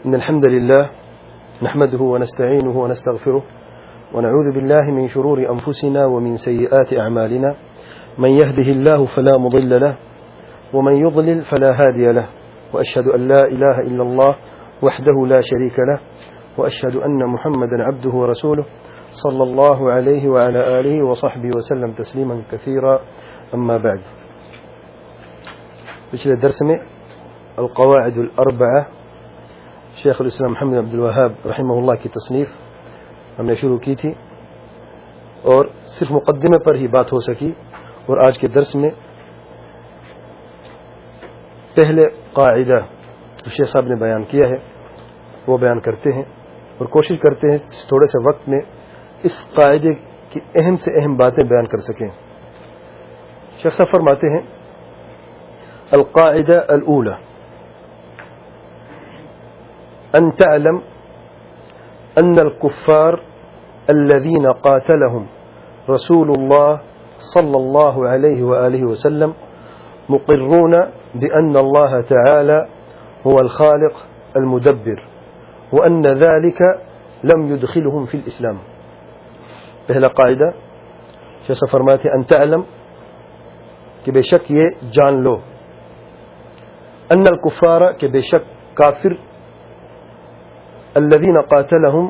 إن الحمد لله نحمده ونستعينه ونستغفره ونعوذ بالله من شرور أنفسنا ومن سيئات أعمالنا من يهده الله فلا مضل له ومن يضلل فلا هادي له وأشهد أن لا إله إلا الله وحده لا شريك له وأشهد أن محمدا عبده ورسوله صلى الله عليه وعلى آله وصحبه وسلم تسليما كثيرا أما بعد. پچھلے درس میں القواعد الاربعہ شیخ الاسلام محمد عبد الوہاب رحمہ اللہ کی تصنیف ہم نے شروع کی تھی اور صرف مقدمے پر ہی بات ہو سکی، اور آج کے درس میں پہلے قاعدہ جو شیخ صاحب نے بیان کیا ہے وہ بیان کرتے ہیں اور کوشش کرتے ہیں تھوڑے سے وقت میں اس قاعدے کی اہم سے اہم باتیں بیان کر سکیں. شیخ صاحب فرماتے ہیں القاعدة الأولى أن تعلم أن الكفار الذين قاتلهم رسول الله صلى الله عليه وآله وسلم مقرون بأن الله تعالى هو الخالق المدبر وأن ذلك لم يدخلهم في الإسلام. پہلا قاعدہ شیخ فرماتے ہیں ان تعلم کہ بے شک یہ جان لو، ان الکفار کہ بے شک کافر، الذین قاتلہم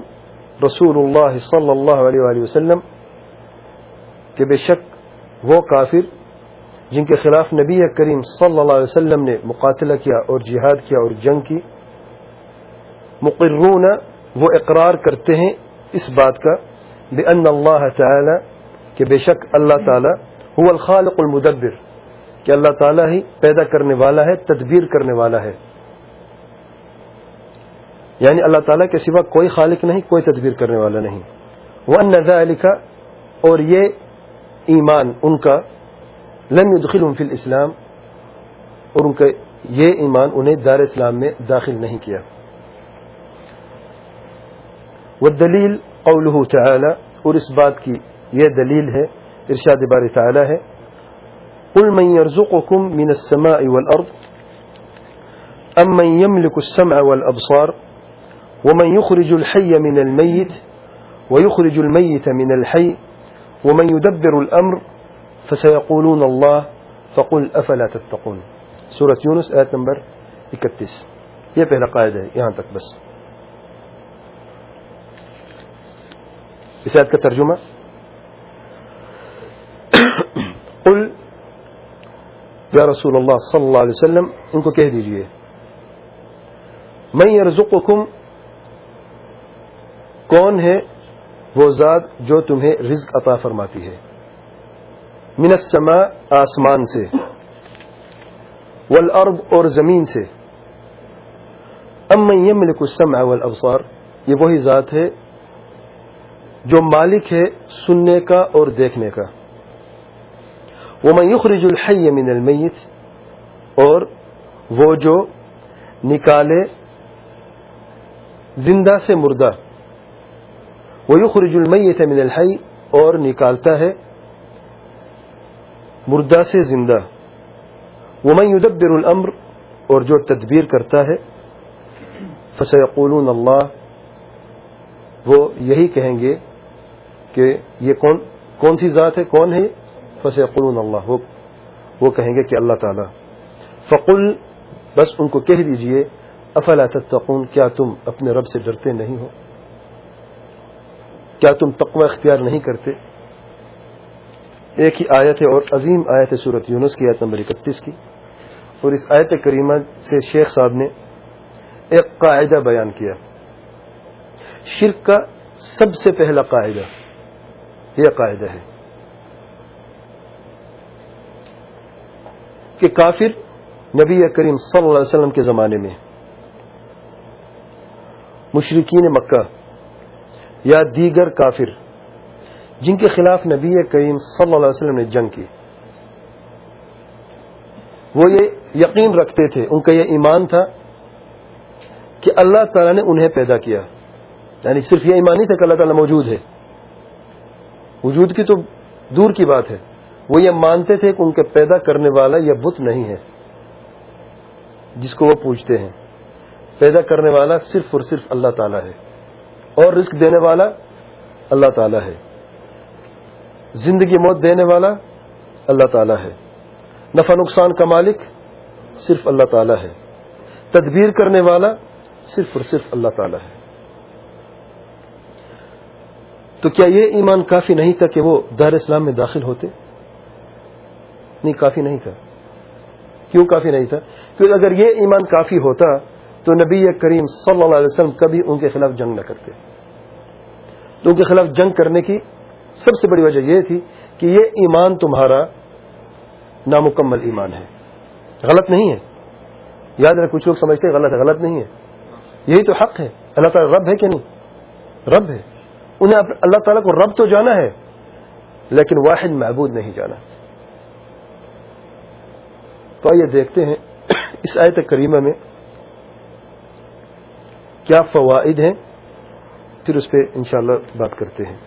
رسول اللہ صلی اللہ علیہ وآلہ وسلم کہ بے شک وہ کافر جن کے خلاف نبی کریم صلی اللہ علیہ وسلم نے مقاتلہ کیا اور جہاد کیا اور جنگ کی، مقرون وہ اقرار کرتے ہیں اس بات کا بأن اللہ تعالی کہ بے شک اللہ تعالی هو الخالق المدبر کہ اللہ تعالیٰ ہی پیدا کرنے والا ہے، تدبیر کرنے والا ہے، یعنی اللہ تعالیٰ کے سوا کوئی خالق نہیں، کوئی تدبیر کرنے والا نہیں. وَأَنَّ ذَلِكَ اور یہ ایمان ان کا لم يدخلهم فی الاسلام اور ان کا یہ ایمان انہیں دار اسلام میں داخل نہیں کیا. والدلیل قوله تعالی اور اس بات کی یہ دلیل ہے ارشاد باری تعالی ہے قل من يرزقكم من السماء والأرض أم من يملك السمع والأبصار ومن يخرج الحي من الميت ويخرج الميت من الحي ومن يدبر الأمر فسيقولون الله فقل أفلا تتقون. سورة یونس آیت نمبر 31. یہ پہلا قاعدہ ہے، یہاں تک بس. اس آیت کا ترجمہ قل یا رسول اللہ صلی اللہ علیہ وسلم ان کو کہہ دیجئے من یرزقکم کون ہے وہ ذات جو تمہیں رزق عطا فرماتی ہے، من السماء آسمان سے، والارض اور زمین سے، ام من یملک السمع والابصار یہ وہی ذات ہے جو مالک ہے سننے کا اور دیکھنے کا، وَمَنْ يُخْرِجُ الْحَيَّ مِنَ الْمَيِّتِ اور وہ جو نکالے زندہ سے مردہ، وَيُخْرِجُ الْمَيِّتَ مِنَ الْحَيِّ اور نکالتا ہے مردہ سے زندہ، وَمَنْ يُدَبِّرُ الْأَمْرِ اور جو تدبیر کرتا ہے، فَسَيَقُولُونَ اللَّهُ وہ یہی کہیں گے کہ یہ کون سی ذات ہے، کون ہے؟ فَسَيَقُولُونَ اللَّهُ وہ کہیں گے کہ اللہ تعالی. فَقُلْ بس ان کو کہہ دیجئے أَفَلَا تَتَّقُونَ کیا تم اپنے رب سے ڈرتے نہیں ہو، کیا تم تقوی اختیار نہیں کرتے. ایک ہی آیت ہے اور عظیم آیت ہے سورۃ یونس کی آیت نمبر 31 کی، اور اس آیت کریمہ سے شیخ صاحب نے ایک قاعدہ بیان کیا. شرک کا سب سے پہلا قاعدہ یہ قاعدہ ہے کہ کافر نبی کریم صلی اللہ علیہ وسلم کے زمانے میں مشرکین مکہ یا دیگر کافر جن کے خلاف نبی کریم صلی اللہ علیہ وسلم نے جنگ کی، وہ یہ یقین رکھتے تھے، ان کا یہ ایمان تھا کہ اللہ تعالیٰ نے انہیں پیدا کیا. یعنی صرف یہ ایمان نہیں تھا کہ اللہ تعالیٰ موجود ہے، وجود کی تو دور کی بات ہے، وہ یہ مانتے تھے کہ ان کے پیدا کرنے والا یہ بت نہیں ہے جس کو وہ پوجتے ہیں، پیدا کرنے والا صرف اور صرف اللہ تعالیٰ ہے، اور رزق دینے والا اللہ تعالیٰ ہے، زندگی موت دینے والا اللہ تعالیٰ ہے، نفع نقصان کا مالک صرف اللہ تعالیٰ ہے، تدبیر کرنے والا صرف اور صرف اللہ تعالیٰ ہے۔ تو کیا یہ ایمان کافی نہیں تھا کہ وہ دار اسلام میں داخل ہوتے؟ نہیں، کافی نہیں تھا۔ کیوں کافی نہیں تھا؟ کیونکہ اگر یہ ایمان کافی ہوتا تو نبی کریم صلی اللہ علیہ وسلم کبھی ان کے خلاف جنگ نہ کرتے۔ تو ان کے خلاف جنگ کرنے کی سب سے بڑی وجہ یہ تھی کہ یہ ایمان تمہارا نامکمل ایمان ہے، غلط نہیں ہے۔ یاد رکھ، کچھ لوگ سمجھتے ہیں غلط ہے، غلط نہیں ہے، یہی تو حق ہے۔ اللہ تعالیٰ رب ہے کہ نہیں؟ رب ہے۔ انہیں اللہ تعالیٰ کو رب تو جانا ہے، لیکن واحد معبود نہیں جانا۔ تو آئیے دیکھتے ہیں اس آیت کریمہ میں کیا فوائد ہیں، پھر اس پہ انشاءاللہ بات کرتے ہیں۔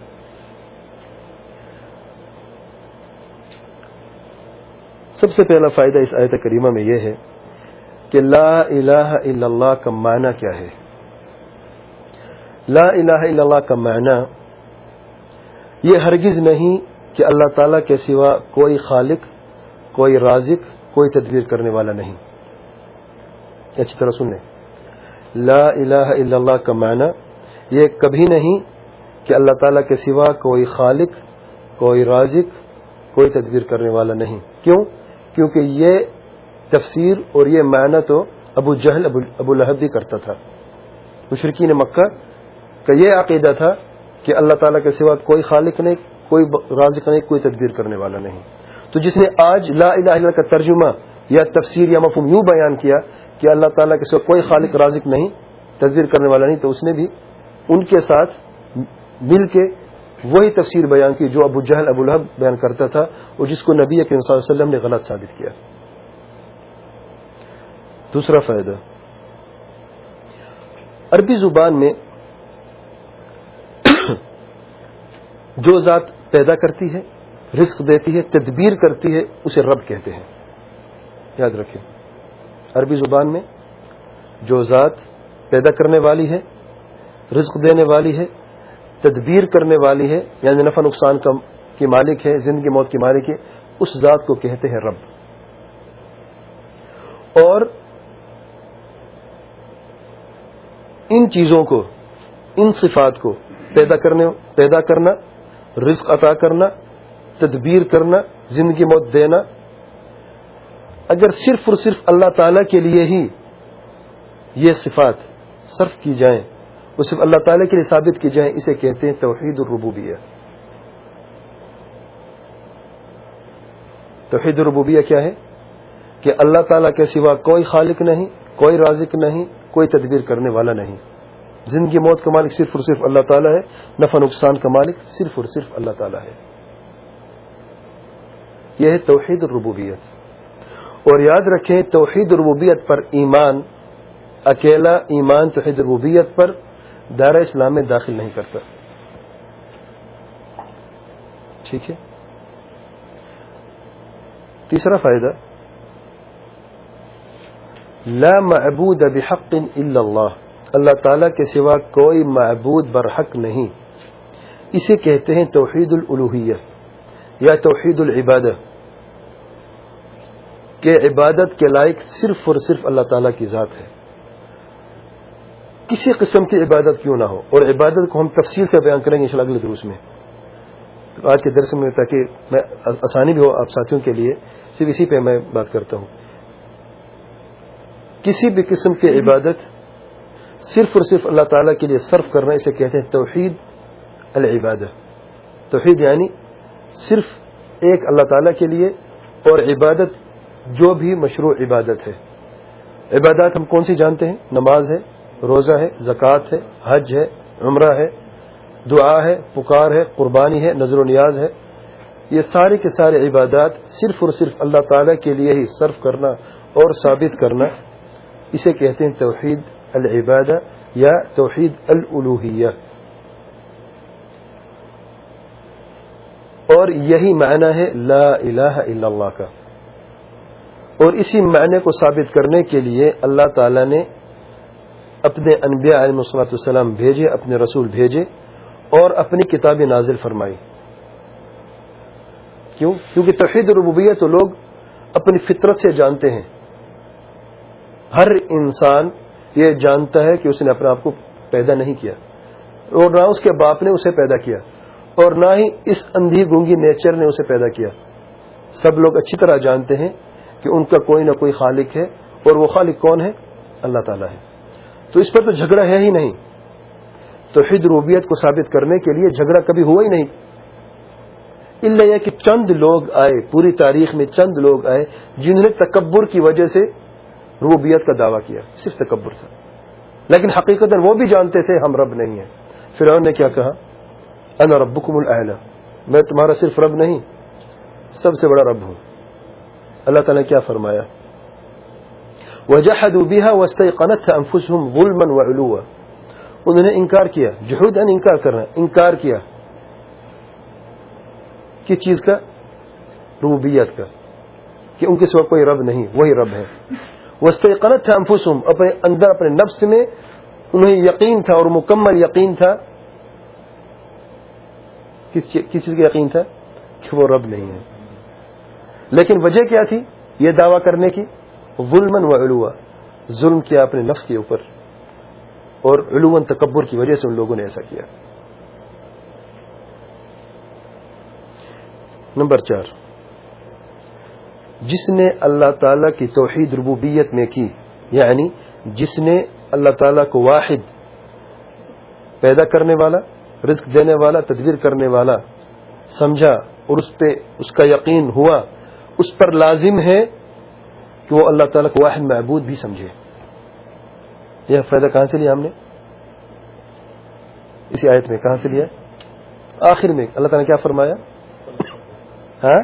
سب سے پہلا فائدہ اس آیت کریمہ میں یہ ہے کہ لا الہ الا اللہ کا معنی کیا ہے۔ لا الہ الا اللہ کا معنی یہ ہرگز نہیں کہ اللہ تعالیٰ کے سوا کوئی خالق، کوئی رازق، کوئی تدبیر کرنے والا نہیں۔ اچھی طرح سن لیں، لا الہ الا اللہ کا معنی یہ کبھی نہیں کہ اللہ تعالیٰ کے سوا کوئی خالق، کوئی رازق، کوئی تدبیر کرنے والا نہیں۔ کیوں؟ کیونکہ یہ تفسیر اور یہ معنی تو ابو جہل، ابو لہب بھی کرتا تھا۔ مشرکین مکہ کا یہ عقیدہ تھا کہ اللہ تعالیٰ کے سوا کوئی خالق نہیں، کوئی رازق نہیں، کوئی تدبیر کرنے والا نہیں۔ تو جس نے آج لا الہ الا اللہ کا ترجمہ یا تفسیر یا مفہوم یوں بیان کیا کہ اللہ تعالیٰ کے سوا کوئی خالق رازق نہیں، تدبیر کرنے والا نہیں، تو اس نے بھی ان کے ساتھ مل کے وہی تفسیر بیان کی جو ابو جہل، ابو لہب بیان کرتا تھا، اور جس کو نبی کریم صلی اللہ علیہ وسلم نے غلط ثابت کیا۔ دوسرا فائدہ، عربی زبان میں جو ذات پیدا کرتی ہے، رزق دیتی ہے، تدبیر کرتی ہے، اسے رب کہتے ہیں۔ یاد رکھیں، عربی زبان میں جو ذات پیدا کرنے والی ہے، رزق دینے والی ہے، تدبیر کرنے والی ہے، یعنی نفع نقصان کی مالک ہے، زندگی موت کی مالک ہے، اس ذات کو کہتے ہیں رب۔ اور ان چیزوں کو، ان صفات کو پیدا کرنا، رزق عطا کرنا، تدبیر کرنا، زندگی موت دینا، اگر صرف اور صرف اللہ تعالیٰ کے لیے ہی یہ صفات صرف کی جائیں، وہ صرف اللہ تعالیٰ کے لیے ثابت کی جائیں، اسے کہتے ہیں توحید الربوبیہ۔ توحید الربوبیہ کیا ہے؟ کہ اللہ تعالیٰ کے سوا کوئی خالق نہیں، کوئی رازق نہیں، کوئی تدبیر کرنے والا نہیں، زندگی موت کا مالک صرف اور صرف اللہ تعالیٰ ہے، نفع نقصان کا مالک صرف اور صرف اللہ تعالیٰ ہے۔ یہ ہے توحید الربوبیت۔ اور یاد رکھیں، توحید الربوبیت پر ایمان، اکیلا ایمان توحید الربوبیت پر دائرہ اسلام میں داخل نہیں کرتا۔ ٹھیک ہے؟ تیسرا فائدہ، لا معبود بحق الا اللہ، اللہ تعالیٰ کے سوا کوئی معبود برحق نہیں، اسے کہتے ہیں توحید الالوہیہ یا توحید العبادہ، کہ عبادت کے لائق صرف اور صرف اللہ تعالیٰ کی ذات ہے، کسی قسم کی عبادت کیوں نہ ہو۔ اور عبادت کو ہم تفصیل سے بیان کریں گے انشاءاللہ اگلے دروس میں۔ تو آج کے درس میں تاکہ میں آسانی بھی ہو آپ ساتھیوں کے لیے، صرف اسی پہ میں بات کرتا ہوں۔ کسی بھی قسم کی عبادت صرف اور صرف اللہ تعالیٰ کے لیے صرف کرنا، اسے کہتے ہیں توحید العبادہ۔ توحید یعنی صرف ایک اللہ تعالیٰ کے لیے، اور عبادت جو بھی مشروع عبادت ہے۔ عبادات ہم کون سی جانتے ہیں؟ نماز ہے، روزہ ہے، زکوٰۃ ہے، حج ہے، عمرہ ہے، دعا ہے، پکار ہے، قربانی ہے، نذر و نیاز ہے۔ یہ سارے کے سارے عبادات صرف اور صرف اللہ تعالیٰ کے لیے ہی صرف کرنا اور ثابت کرنا، اسے کہتے ہیں توحید العبادہ یا توحید الالوہیہ۔ اور یہی معنی ہے لا الہ الا اللہ کا۔ اور اسی معنی کو ثابت کرنے کے لیے اللہ تعالیٰ نے اپنے انبیاء علیہ الصلوۃ والسلام بھیجے، اپنے رسول بھیجے اور اپنی کتابیں نازل فرمائی. کیوں؟ کیونکہ توحید ربوبیت تو لوگ اپنی فطرت سے جانتے ہیں. ہر انسان یہ جانتا ہے کہ اس نے اپنے آپ کو پیدا نہیں کیا، اور نہ اس کے باپ نے اسے پیدا کیا، اور نہ ہی اس اندھی گونگی نیچر نے اسے پیدا کیا. سب لوگ اچھی طرح جانتے ہیں کہ ان کا کوئی نہ کوئی خالق ہے، اور وہ خالق کون ہے؟ اللہ تعالیٰ ہے. تو اس پر تو جھگڑا ہے ہی نہیں. توحید ربوبیت کو ثابت کرنے کے لیے جھگڑا کبھی ہوا ہی نہیں، الا یہ کہ چند لوگ آئے، پوری تاریخ میں چند لوگ آئے جنہوں نے تکبر کی وجہ سے ربوبیت کا دعویٰ کیا. صرف تکبر تھا، لیکن حقیقت وہ بھی جانتے تھے ہم رب نہیں ہیں. فرعون نے کیا کہا؟ انا ربکم الاعلی، میں تمہارا صرف رب نہیں، سب سے بڑا رب ہوں. اللہ تعالیٰ نے کیا فرمایا؟ وجحدوا بها واستيقنتها انفسهم ظلما وعلوا. انہوں نے انکار کیا. جحود ان انکار کرنا، انکار کیا کس چیز کا؟ ربوبیت کا، کہ ان کے سوا کوئی رب نہیں، وہی رب ہے. واستيقنتها انفسهم، اپنے اندر اپنے نفس میں انہیں یقین تھا، اور مکمل یقین تھا. کس چیز کا یقین تھا؟ کہ وہ رب نہیں ہے. لیکن وجہ کیا تھی یہ دعویٰ کرنے کی؟ ظلما وعلوا، ظلم کیا اپنے نفس کے اوپر، اور علوا تکبر کی وجہ سے ان لوگوں نے ایسا کیا. نمبر 4، جس نے اللہ تعالیٰ کی توحید ربوبیت میں کی، یعنی جس نے اللہ تعالیٰ کو واحد، پیدا کرنے والا، رزق دینے والا، تدبیر کرنے والا سمجھا، اور اس پہ اس کا یقین ہوا، اس پر لازم ہے کہ وہ اللہ تعالیٰ کو واحد معبود بھی سمجھے. یہ فائدہ کہاں سے لیا ہم نے؟ اسی آیت میں. کہاں سے لیا؟ آخر میں اللہ تعالیٰ نے کیا فرمایا؟ ہاں،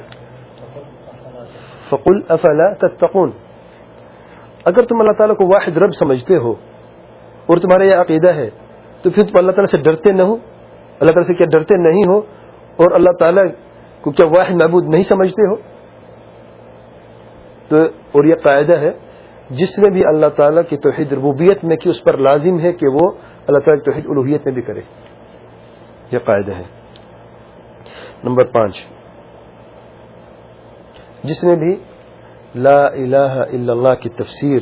فقل افلا تتقون. اگر تم اللہ تعالیٰ کو واحد رب سمجھتے ہو اور تمہارا یہ عقیدہ ہے، تو پھر تم اللہ تعالیٰ سے ڈرتے نہ ہو؟ اللہ تعالیٰ سے کیا ڈرتے نہیں ہو؟ اور اللہ تعالیٰ کو کیا واحد معبود نہیں سمجھتے ہو؟ تو اور یہ قاعدہ ہے، جس نے بھی اللہ تعالیٰ کی توحید ربوبیت میں کی، اس پر لازم ہے کہ وہ اللہ تعالیٰ کی توحید الوہیت میں بھی کرے. یہ قاعدہ ہے. نمبر 5، جس نے بھی لا الہ الا اللہ کی تفسیر،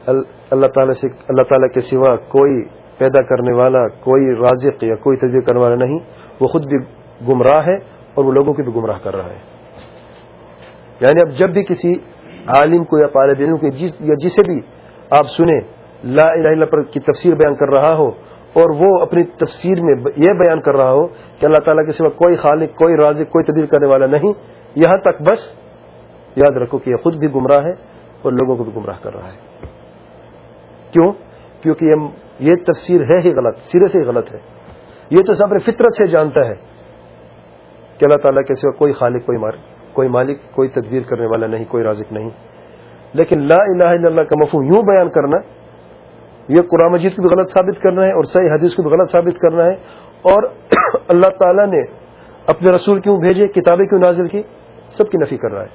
اللہ تعالیٰ کے سوا کوئی پیدا کرنے والا، کوئی رازق یا کوئی تدبیر کرنے والا نہیں، وہ خود بھی گمراہ ہے اور وہ لوگوں کو بھی گمراہ کر رہا ہے. یعنی اب جب بھی کسی عالم کو یا طالب علم کو یا جسے بھی آپ سنیں لا الہ الا اللہ کی تفسیر بیان کر رہا ہو، اور وہ اپنی تفسیر میں یہ بیان کر رہا ہو کہ اللہ تعالیٰ کے سوا کوئی خالق، کوئی رازق، کوئی تدبیر کرنے والا نہیں، یہاں تک بس یاد رکھو کہ یہ خود بھی گمراہ ہے اور لوگوں کو بھی گمراہ کر رہا ہے. کیوں؟ کیونکہ یہ تفسیر ہے ہی غلط، سرے سے ہی غلط ہے. یہ تو اپنے فطرت سے جانتا ہے کہ اللہ تعالیٰ کے سوا کوئی خالق، کوئی مالک، کوئی تدبیر کرنے والا نہیں، کوئی رازق نہیں. لیکن لا الہ الا اللہ کا مفہوم یوں بیان کرنا، یہ قرآن مجید کو بھی غلط ثابت کرنا ہے اور صحیح حدیث کو بھی غلط ثابت کرنا ہے. اور اللہ تعالیٰ نے اپنے رسول کیوں بھیجے، کتابیں کیوں نازل کی، سب کی نفی کر رہا ہے.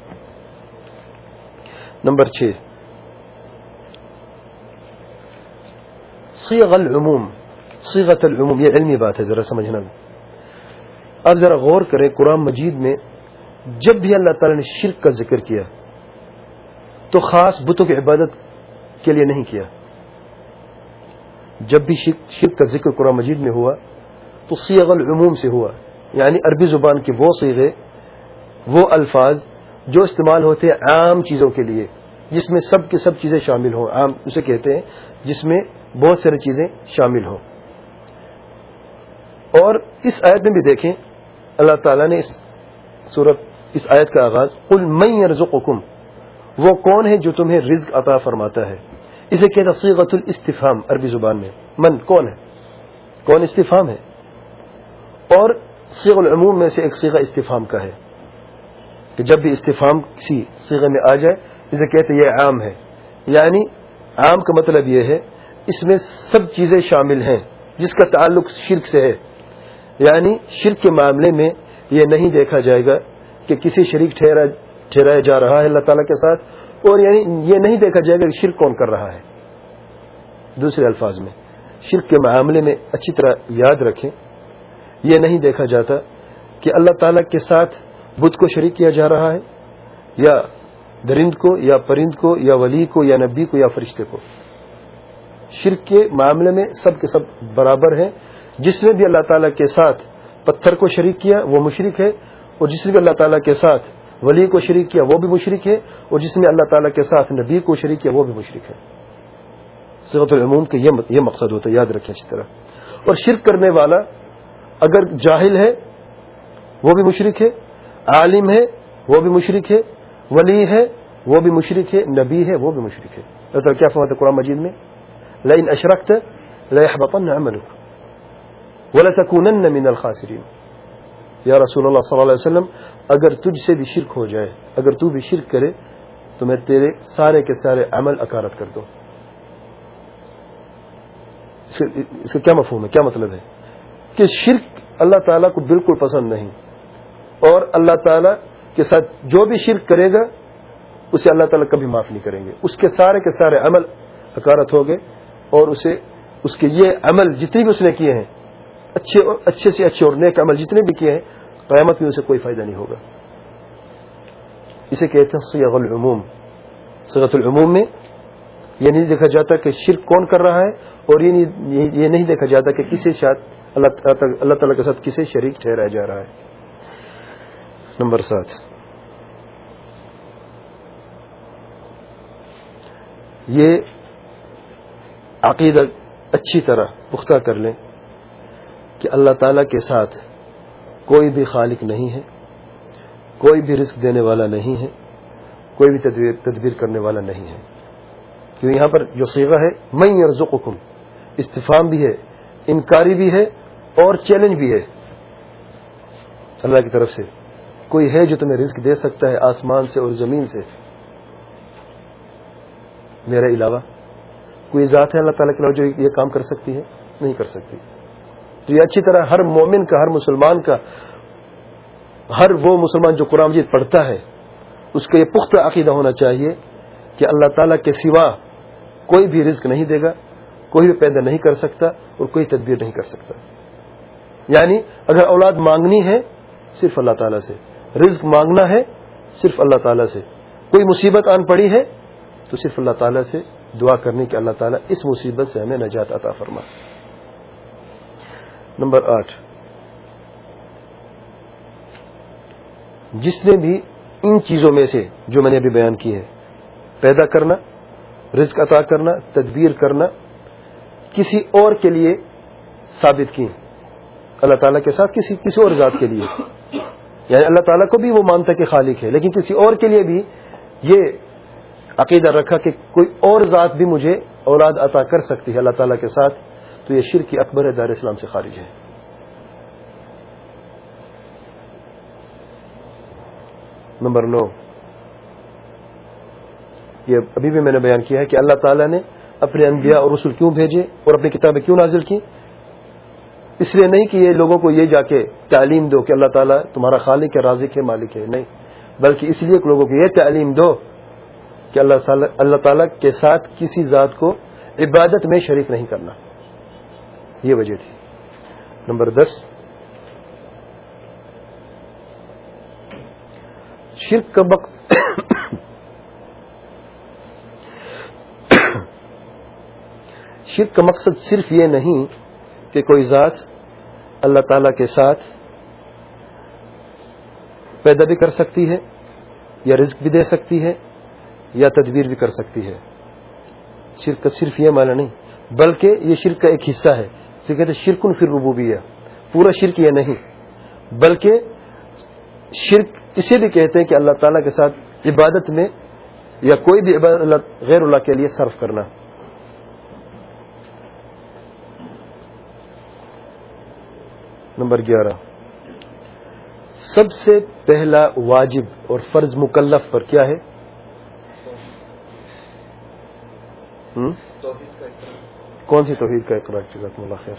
نمبر 6، صیغ العموم، صیغۃ العموم. یہ علمی بات ہے، ذرا سمجھنا. اب ذرا غور کریں، قرآن مجید میں جب بھی اللہ تعالیٰ نے شرک کا ذکر کیا تو خاص بتوں کی عبادت کے لیے نہیں کیا. جب بھی شرک کا ذکر قرآن مجید میں ہوا تو صیغ العموم سے ہوا، یعنی عربی زبان کے وہ صیغے، وہ الفاظ جو استعمال ہوتے ہیں عام چیزوں کے لیے، جس میں سب کی سب چیزیں شامل ہوں. عام اسے کہتے ہیں جس میں بہت ساری چیزیں شامل ہوں. اور اس آیت میں بھی دیکھیں اللہ تعالیٰ نے اس آیت کا آغاز قل من یرزقکم، وہ کون ہے جو تمہیں رزق عطا فرماتا ہے. اسے کہتا صیغۃ الاستفہام عربی زبان میں. من کون ہے، کون استفہام ہے. اور صیغ العموم میں سے ایک صیغہ استفہام کا ہے کہ جب بھی استفہام کسی صیغے میں آ جائے اسے کہتے یہ عام ہے. یعنی عام کا مطلب یہ ہے اس میں سب چیزیں شامل ہیں جس کا تعلق شرک سے ہے. یعنی شرک کے معاملے میں یہ نہیں دیکھا جائے گا کہ کسی شریک ٹھہرایا جا رہا ہے اللہ تعالیٰ کے ساتھ، اور یعنی یہ نہیں دیکھا جائے گا کہ شرک کون کر رہا ہے. دوسرے الفاظ میں شرک کے معاملے میں اچھی طرح یاد رکھیں، یہ نہیں دیکھا جاتا کہ اللہ تعالیٰ کے ساتھ بت کو شریک کیا جا رہا ہے، یا درند کو، یا پرند کو، یا ولی کو، یا نبی کو، یا فرشتے کو۔ شرک کے معاملے میں سب کے سب برابر ہیں۔ جس نے بھی اللہ تعالیٰ کے ساتھ پتھر کو شریک کیا وہ مشرک ہے، اور جس نے بھی اللہ تعالیٰ کے ساتھ ولی کو شریک کیا وہ بھی مشرک ہے، اور جس نے اللہ تعالیٰ کے ساتھ نبی کو شریک کیا وہ بھی مشرک ہے۔ صيغۃ العموم کا یہ مقصد ہوتا ہے، یاد رکھیں اچھی طرح۔ اور شرک کرنے والا اگر جاہل ہے وہ بھی مشرک ہے، عالم ہے وہ بھی مشرک ہے، ولی ہے وہ بھی مشرک ہے، نبی ہے وہ بھی مشرک ہے۔ اللہ تعالیٰ کیا فرماتا ہے قرآن مجید میں؟ لئن اشرکت لیحبطن عملک وَلَتَكُونَنَّ مِنَ الْخَاسِرِينَ۔ یا رسول اللہ صلی اللہ علیہ وسلم، اگر تجھ سے بھی شرک ہو جائے، اگر تو بھی شرک کرے تو میں تیرے سارے کے سارے عمل اکارت کر دوں۔ اس کا کیا مفہوم ہے، کیا مطلب ہے؟ کہ شرک اللہ تعالیٰ کو بالکل پسند نہیں، اور اللہ تعالیٰ کے ساتھ جو بھی شرک کرے گا اسے اللہ تعالیٰ کبھی معاف نہیں کریں گے۔ اس کے سارے عمل اکارت ہو گئے، اور اس کے یہ عمل جتنے بھی اس نے کیے ہیں، اچھے سے اچھے اور نیک عمل جتنے بھی کیے ہیں، قیامت میں اسے کوئی فائدہ نہیں ہوگا۔ اسے کہتے ہیں صیغ العموم۔ صیغۃ العموم میں یہ نہیں دیکھا جاتا کہ شرک کون کر رہا ہے، اور یہ نہیں دیکھا جاتا کہ کسے ساتھ اللہ تعالیٰ کے ساتھ کسے شریک ٹھہرایا جا رہا ہے۔ نمبر 7، یہ عقیدہ اچھی طرح پختہ کر لیں کہ اللہ تعالیٰ کے ساتھ کوئی بھی خالق نہیں ہے، کوئی بھی رزق دینے والا نہیں ہے، کوئی بھی تدبیر کرنے والا نہیں ہے۔ کیوں یہاں پر جو صیغہ ہے من یرزقکم، استفہام بھی ہے، انکاری بھی ہے، اور چیلنج بھی ہے اللہ کی طرف سے۔ کوئی ہے جو تمہیں رزق دے سکتا ہے آسمان سے اور زمین سے میرے علاوہ؟ کوئی ذات ہے اللہ تعالیٰ کے علاوہ جو یہ کام کر سکتی ہے؟ نہیں کر سکتی۔ تو یہ اچھی طرح ہر مومن کا، ہر مسلمان کا، ہر وہ مسلمان جو قرآن مجید پڑھتا ہے اس کا یہ پختہ عقیدہ ہونا چاہیے کہ اللہ تعالیٰ کے سوا کوئی بھی رزق نہیں دے گا، کوئی بھی پیدا نہیں کر سکتا، اور کوئی تدبیر نہیں کر سکتا۔ یعنی اگر اولاد مانگنی ہے صرف اللہ تعالیٰ سے، رزق مانگنا ہے صرف اللہ تعالیٰ سے، کوئی مصیبت آن پڑی ہے تو صرف اللہ تعالیٰ سے دعا کرنے کہ اللہ تعالیٰ اس مصیبت سے ہمیں نجات عطا فرما۔ نمبر 8، جس نے بھی ان چیزوں میں سے جو میں نے ابھی بیان کی ہے، پیدا کرنا، رزق عطا کرنا، تدبیر کرنا، کسی اور کے لیے ثابت کی، اللہ تعالیٰ کے ساتھ کسی اور ذات کے لیے، یعنی اللہ تعالیٰ کو بھی وہ مانتا کہ خالق ہے، لیکن کسی اور کے لیے بھی یہ عقیدہ رکھا کہ کوئی اور ذات بھی مجھے اولاد عطا کر سکتی ہے اللہ تعالیٰ کے ساتھ، تو یہ شرک اکبر ہے، دار اسلام سے خارج ہے۔ نمبر 9، یہ ابھی بھی میں نے بیان کیا ہے کہ اللہ تعالیٰ نے اپنے انبیاء اور رسول کیوں بھیجے اور اپنی کتابیں کیوں نازل کی؟ اس لیے نہیں کہ یہ لوگوں کو یہ جا کے تعلیم دو کہ اللہ تعالیٰ تمہارا خالق ہے، رازق ہے، مالک ہے، نہیں، بلکہ اس لیے کہ لوگوں کو یہ تعلیم دو کہ اللہ تعالیٰ کے ساتھ کسی ذات کو عبادت میں شریک نہیں کرنا، یہ وجہ تھی۔ نمبر 10، شرک کا مقصد صرف یہ نہیں کہ کوئی ذات اللہ تعالیٰ کے ساتھ پیدا بھی کر سکتی ہے، یا رزق بھی دے سکتی ہے، یا تدبیر بھی کر سکتی ہے۔ شرک کا صرف یہ معنی نہیں، بلکہ یہ شرک کا ایک حصہ ہے، اسے کہتے ہیں شرک فی الربوبیہ۔ پورا شرک یہ نہیں، بلکہ شرک اسے بھی کہتے ہیں کہ اللہ تعالیٰ کے ساتھ عبادت میں یا کوئی بھی عبادت غیر اللہ کے لیے صرف کرنا۔ نمبر 11، سب سے پہلا واجب اور فرض مکلف پر کیا ہے؟ کون سی توحید کا اقرار؟ جزاکم اللہ خیر،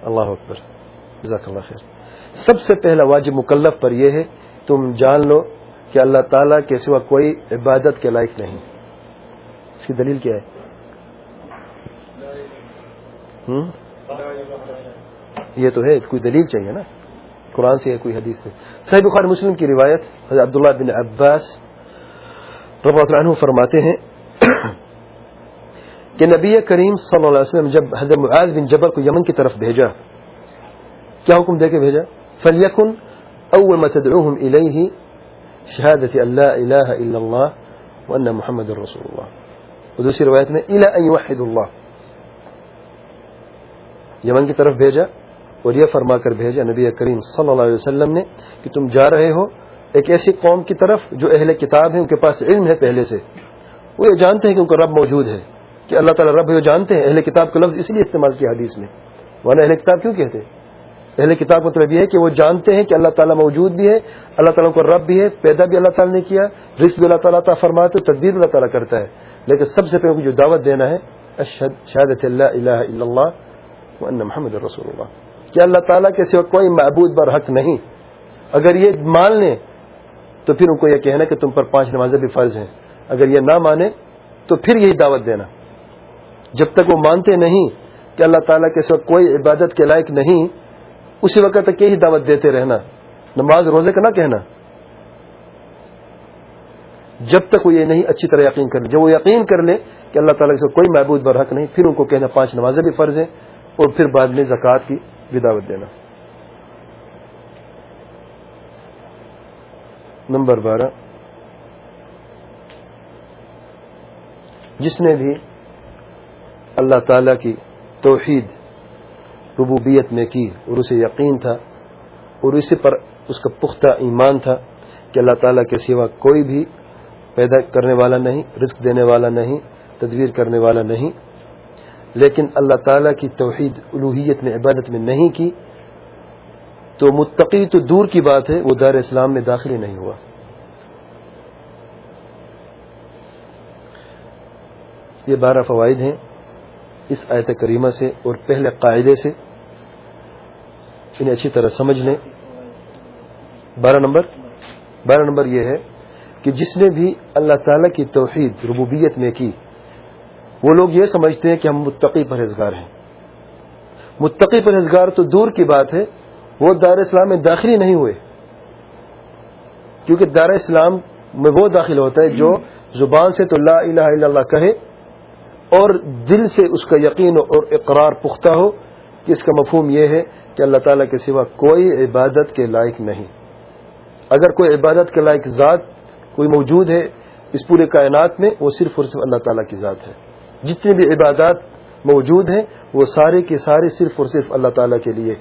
اللہ اکبر، جزاک اللہ خیر۔ سب سے پہلا واجب مکلف پر یہ ہے تم جان لو کہ اللہ تعالیٰ کے سوا کوئی عبادت کے لائق نہیں۔ اس کی دلیل کیا ہے؟ یہ تو ہے، کوئی دلیل چاہیے نا، قرآن سے یا کوئی حدیث سے. صحیح بخاری مسلم کی روایت حضرت عبداللہ بن عباس رضی اللہ عنہ فرماتے ہیں کہ نبی کریم صلی اللہ علیہ وسلم جب حضرت معاذ بن جبل کو یمن کی طرف بھیجا، کیا حکم دے کے بھیجا؟ فَلْيَكُنْ أَوَّلَ مَا تَدْعُوهُمْ إِلَيْهِ شَهَادَةِ أَن لَا إِلَٰهَ إِلَّا اللَّهُ وَأَنَّ مُحَمَّدًا رَّسُولُ اللَّهِ. اور دوسری روایت میں إِلَىٰ أَن يُوحِّدُوا اللَّهَ. یمن کی طرف بھیجا اور یہ فرما کر بھیجا نبی کریم صلی اللہ علیہ وسلم نے کہ تم جا رہے ہو ایک ایسی قوم کی طرف جو اہل کتاب ہے، ان کے پاس علم ہے پہلے سے، وہ یہ جانتے ہیں کہ ان کا رب موجود ہے، کہ اللہ تعالیٰ رب ہے، وہ جانتے ہیں. اہل کتاب کا لفظ اس لیے استعمال کیا حدیث میں، ورنہ اہل کتاب کیوں کہتے ہیں؟ اہل کتاب کا مطلب یہ ہے کہ وہ جانتے ہیں کہ اللہ تعالیٰ موجود بھی ہے، اللہ تعالیٰ کو رب بھی ہے، پیدا بھی اللہ تعالیٰ نے کیا، رزق بھی اللہ تعالیٰ عطا فرماتے، تدبیر اللہ تعالیٰ کرتا ہے. لیکن سب سے پہلے جو دعوت دینا ہے شہادت لا الہ الا اللہ وان محمد رسول اللہ، کہ اللہ تعالیٰ کے سوا کوئی معبود برحق نہیں. اگر یہ مان لیں تو پھر ان کو یہ کہنا کہ تم پر 5 نمازیں بھی فرض ہیں. اگر یہ نہ مانے تو پھر یہی دعوت دینا. جب تک وہ مانتے نہیں کہ اللہ تعالیٰ کے سوا کوئی عبادت کے لائق نہیں، اسی وقت تک یہی دعوت دیتے رہنا، نماز روزے کا نہ کہنا، جب تک وہ یہ نہیں اچھی طرح یقین کر لے. جب وہ یقین کر لے کہ اللہ تعالیٰ کے سوا کوئی معبود برحق نہیں، پھر ان کو کہنا 5 نمازیں بھی فرض ہیں، اور پھر بعد میں زکوٰۃ کی بھی دعوت دینا. نمبر 12، جس نے بھی اللہ تعالیٰ کی توحید ربوبیت میں کی اور اسے یقین تھا اور اسی پر اس کا پختہ ایمان تھا کہ اللہ تعالیٰ کے سوا کوئی بھی پیدا کرنے والا نہیں، رزق دینے والا نہیں، تدبیر کرنے والا نہیں، لیکن اللہ تعالیٰ کی توحید الوہیت میں عبادت میں نہیں کی، تو متقی تو دور کی بات ہے، وہ دار اسلام میں داخل ہی نہیں ہوا. یہ 12 فوائد ہیں اس آیت کریمہ سے، اور پہلے قاعدے سے انہیں اچھی طرح سمجھ لیں. 12 نمبر یہ ہے کہ جس نے بھی اللہ تعالیٰ کی توحید ربوبیت میں کی، وہ لوگ یہ سمجھتے ہیں کہ ہم متقی پرہیزگار ہیں. متقی پرہیزگار تو دور کی بات ہے، وہ دار اسلام میں داخل ہی نہیں ہوئے، کیونکہ دار اسلام میں وہ داخل ہوتا ہے جو زبان سے تو لا الہ الا اللہ کہے اور دل سے اس کا یقین اور اقرار پختہ ہو کہ اس کا مفہوم یہ ہے کہ اللہ تعالیٰ کے سوا کوئی عبادت کے لائق نہیں. اگر کوئی عبادت کے لائق ذات کوئی موجود ہے اس پورے کائنات میں، وہ صرف اور صرف اللہ تعالیٰ کی ذات ہے. جتنی بھی عبادات موجود ہیں وہ سارے کے سارے صرف اور صرف اللہ تعالیٰ کے لیے.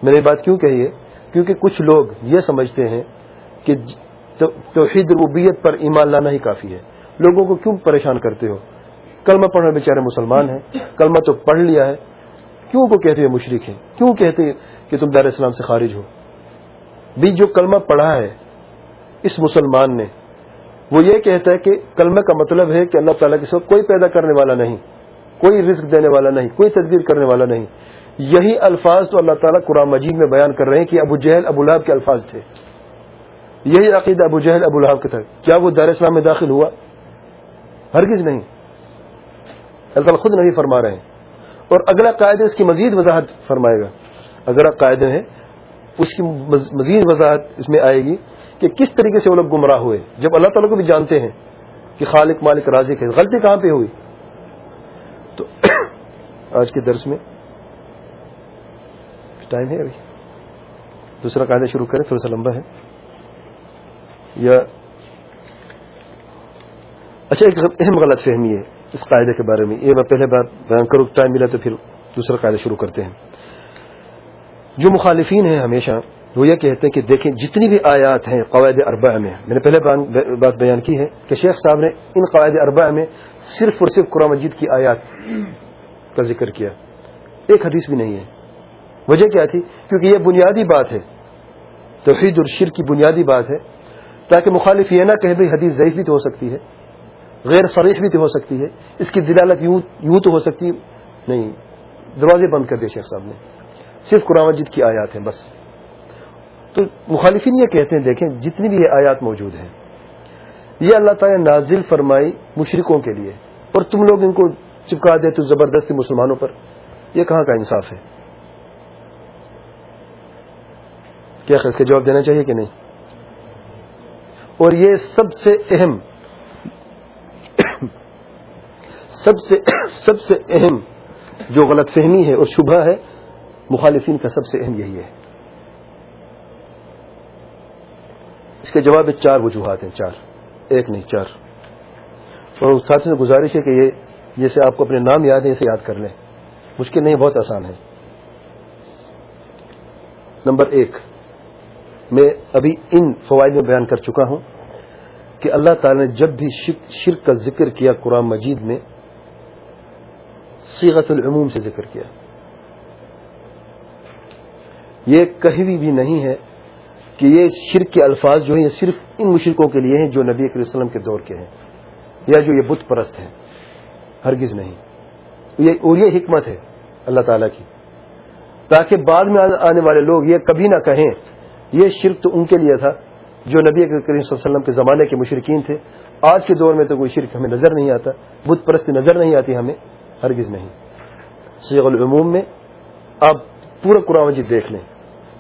میں نے یہ بات کیوں کہی ہے؟ کیونکہ کچھ لوگ یہ سمجھتے ہیں کہ توحید ربوبیت پر ایمان لانا ہی کافی ہے. لوگوں کو کیوں پریشان کرتے ہو؟ کلمہ پڑھنے بیچارے مسلمان ہیں، کلمہ تو پڑھ لیا ہے، کیوں کو کہتے ہیں مشرک ہیں؟ کیوں کہتے ہیں کہ تم دار اسلام سے خارج ہو؟ بھی جو کلمہ پڑھا ہے اس مسلمان نے، وہ یہ کہتا ہے کہ کلمہ کا مطلب ہے کہ اللہ تعالیٰ کے ساتھ کوئی پیدا کرنے والا نہیں، کوئی رزق دینے والا نہیں، کوئی تدبیر کرنے والا نہیں. یہی الفاظ تو اللہ تعالیٰ قرآن مجید میں بیان کر رہے ہیں کہ ابو جہل ابو لہب کے الفاظ تھے. یہی عقیدہ ابو جہل ابو لہب کا تھا. کیا وہ دار اسلام میں داخل ہوا؟ ہرگز نہیں. اللہ تعالیٰ خود نہیں فرما رہے ہیں. اور اگلا قاعدہ اس کی مزید وضاحت فرمائے گا. اگلا قاعدہ ہے اس کی مزید وضاحت اس میں آئے گی کہ کس طریقے سے وہ لوگ گمراہ ہوئے جب اللہ تعالیٰ کو بھی جانتے ہیں کہ خالق مالک رازق ہے. غلطی کہاں پہ ہوئی؟ تو آج کے درس میں ٹائم ہے ابھی، دوسرا قاعدہ شروع کریں، تھوڑا سا لمبا ہے. یا اچھا، ایک اہم غلط فہمی ہے اس قاعدے کے بارے میں، یہ میں پہلے بات بیان کروں، ٹائم ملا تو پھر دوسرا قاعدہ شروع کرتے ہیں. جو مخالفین ہیں ہمیشہ وہ یہ کہتے ہیں کہ دیکھیں جتنی بھی آیات ہیں قواعد اربعہ میں، میں نے پہلے بات بیان کی ہے کہ شیخ صاحب نے ان قواعد اربعہ میں صرف اور صرف قرآن مجید کی آیات کا ذکر کیا، ایک حدیث بھی نہیں ہے. وجہ کیا تھی؟ کیونکہ یہ بنیادی بات ہے، توحید اور شرک کی بنیادی بات ہے، تاکہ مخالف یہ نہ کہے بھائی حدیث ضعیف بھی تو ہو سکتی ہے، غیر صریح بھی تو ہو سکتی ہے، اس کی دلالت یوں تو ہو سکتی نہیں. دروازے بند کر دیے شیخ صاحب نے، صرف قرآن مجید کی آیات ہیں بس. تو مخالفین یہ کہتے ہیں دیکھیں جتنی بھی یہ آیات موجود ہیں یہ اللہ تعالیٰ نے نازل فرمائی مشرکوں کے لیے، اور تم لوگ ان کو چپکا دے تو زبردستی مسلمانوں پر، یہ کہاں کا انصاف ہے؟ کیا اس کا جواب دینا چاہیے کہ نہیں؟ اور یہ سب سے اہم سب سے اہم جو غلط فہمی ہے اور شبہ ہے مخالفین کا، سب سے اہم یہی ہے۔ اس کے جواب میں 4 وجوہات ہیں، 4، ایک نہیں 4۔ اور ساتھیوں سے گزارش ہے کہ یہ جیسے آپ کو اپنے نام یاد ہے اسے یاد کر لیں، مشکل نہیں، بہت آسان ہے۔ نمبر 1، میں ابھی ان فوائد میں بیان کر چکا ہوں کہ اللہ تعالی نے جب بھی شرک کا ذکر کیا قرآن مجید میں صیغۃ العموم سے ذکر کیا۔ یہ کہیں بھی نہیں ہے کہ یہ شرک کے الفاظ جو ہیں یہ صرف ان مشرکوں کے لیے ہیں جو نبی کریم صلی اللہ علیہ وسلم کے دور کے ہیں یا جو یہ بت پرست ہیں، ہرگز نہیں۔ اور یہ حکمت ہے اللہ تعالیٰ کی، تاکہ بعد میں آنے والے لوگ یہ کبھی نہ کہیں یہ شرک تو ان کے لیے تھا جو نبی کریم صلی اللہ علیہ وسلم کے زمانے کے مشرکین تھے، آج کے دور میں تو کوئی شرک ہمیں نظر نہیں آتا، بت پرستی نظر نہیں آتی ہمیں، ہرگز نہیں۔ صیغ العموم میں آپ پورا قرآن مجید دیکھ لیں،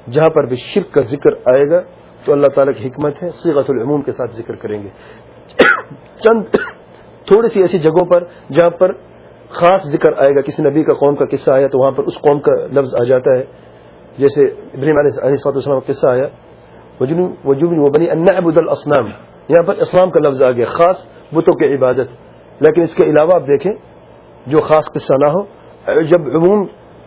جہاں پر بھی شرک کا ذکر آئے گا تو اللہ تعالیٰ کی حکمت ہے صیغۃ العموم کے ساتھ ذکر کریں گے۔ چند تھوڑی سی ایسی جگہوں پر جہاں پر خاص ذکر آئے گا، کسی نبی کا قوم کا قصہ آیا تو وہاں پر اس قوم کا لفظ آ جاتا ہے، جیسے ابراہیم علیہ السلام کا قصہ آیا وجوبنی وبنی ان نعبد الاصنام، یہاں پر اسلام کا لفظ آ گیا، خاص بتوں کی عبادت۔ لیکن اس کے علاوہ آپ دیکھیں جو خاص قصہ نہ ہو، جب عموم